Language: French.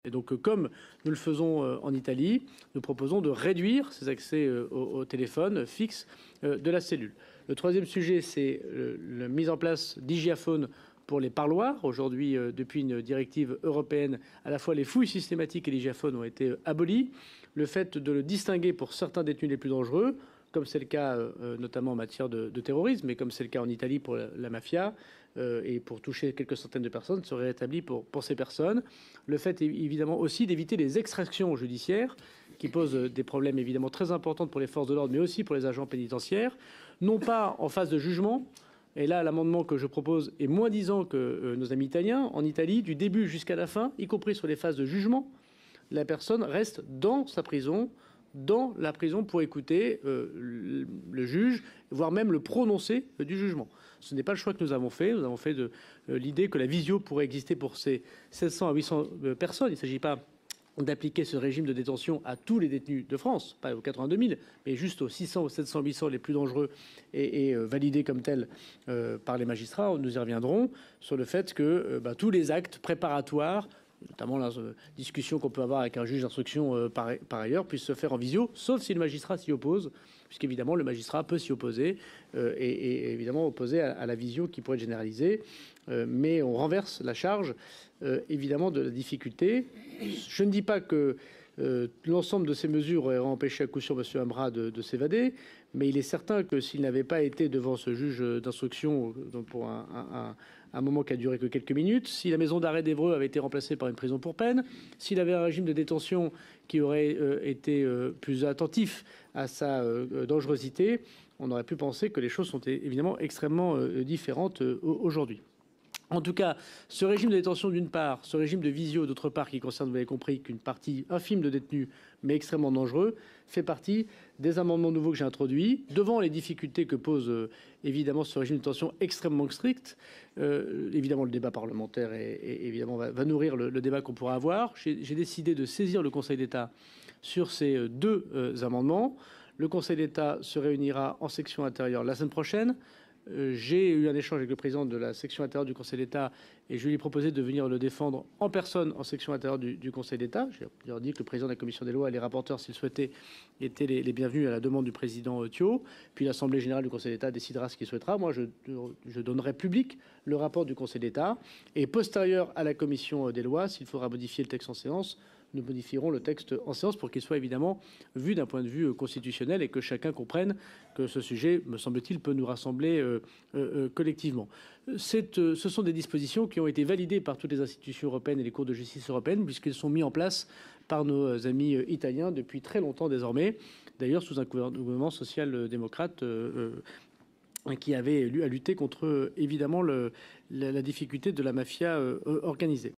Et donc, comme nous le faisons en Italie, nous proposons de réduire ces accès au téléphone fixe de la cellule. Le troisième sujet, c'est la mise en place d'hygiaphones pour les parloirs. Aujourd'hui, depuis une directive européenne, à la fois les fouilles systématiques et l'hygiaphone ont été abolies. Le fait de le distinguer pour certains détenus les plus dangereux, comme c'est le cas notamment en matière de terrorisme, mais comme c'est le cas en Italie pour la mafia, et pour toucher quelques centaines de personnes, serait rétabli pour ces personnes. Le fait évidemment aussi d'éviter les extractions judiciaires qui posent des problèmes évidemment très importants pour les forces de l'ordre, mais aussi pour les agents pénitentiaires, non pas en phase de jugement. Et là, l'amendement que je propose est moins disant que nos amis italiens. En Italie, du début jusqu'à la fin, y compris sur les phases de jugement, la personne reste dans sa prison, dans la prison pour écouter le juge, voire même le prononcé du jugement. Ce n'est pas le choix que nous avons fait. Nous avons fait de l'idée que la visio pourrait exister pour ces 700 à 800 personnes. Il ne s'agit pas d'appliquer ce régime de détention à tous les détenus de France, pas aux 82 000, mais juste aux 600, aux 700, 800 les plus dangereux et validés comme tels par les magistrats. Nous y reviendrons sur le fait que tous les actes préparatoires, notamment la discussion qu'on peut avoir avec un juge d'instruction par ailleurs, puisse se faire en visio, sauf si le magistrat s'y oppose, puisqu'évidemment le magistrat peut s'y opposer et évidemment opposer à la visio qui pourrait être généralisée. Mais on renverse la charge évidemment de la difficulté. Je ne dis pas que l'ensemble de ces mesures aurait empêché à coup sûr M. Ambra de s'évader, mais il est certain que s'il n'avait pas été devant ce juge d'instruction pour un moment qui a duré que quelques minutes, si la maison d'arrêt d'Évreux avait été remplacée par une prison pour peine, s'il avait un régime de détention qui aurait été plus attentif à sa dangerosité, on aurait pu penser que les choses sont évidemment extrêmement différentes aujourd'hui. En tout cas, ce régime de détention d'une part, ce régime de visio d'autre part, qui concerne, vous l'avez compris, qu'une partie infime de détenus, mais extrêmement dangereux, fait partie des amendements nouveaux que j'ai introduits. Devant les difficultés que pose évidemment ce régime de détention extrêmement strict, évidemment le débat parlementaire évidemment va nourrir le débat qu'on pourra avoir. J'ai décidé de saisir le Conseil d'État sur ces deux amendements. Le Conseil d'État se réunira en section intérieure la semaine prochaine. J'ai eu un échange avec le président de la section intérieure du Conseil d'État et je lui ai proposé de venir le défendre en personne en section intérieure du Conseil d'État. Je leur ai dit que le président de la Commission des lois et les rapporteurs, s'ils souhaitaient, étaient les bienvenus à la demande du président Thiot. Puis l'Assemblée générale du Conseil d'État décidera ce qu'il souhaitera. Moi, je donnerai public le rapport du Conseil d'État. Et postérieur à la Commission des lois, s'il faudra modifier le texte en séance, nous modifierons le texte en séance pour qu'il soit évidemment vu d'un point de vue constitutionnel et que chacun comprenne que ce sujet, me semble-t-il, peut nous rassembler collectivement. Ce sont des dispositions qui ont été validées par toutes les institutions européennes et les cours de justice européennes, puisqu'elles sont mises en place par nos amis italiens depuis très longtemps désormais, d'ailleurs sous un gouvernement social-démocrate qui avait à lutter contre évidemment la difficulté de la mafia organisée.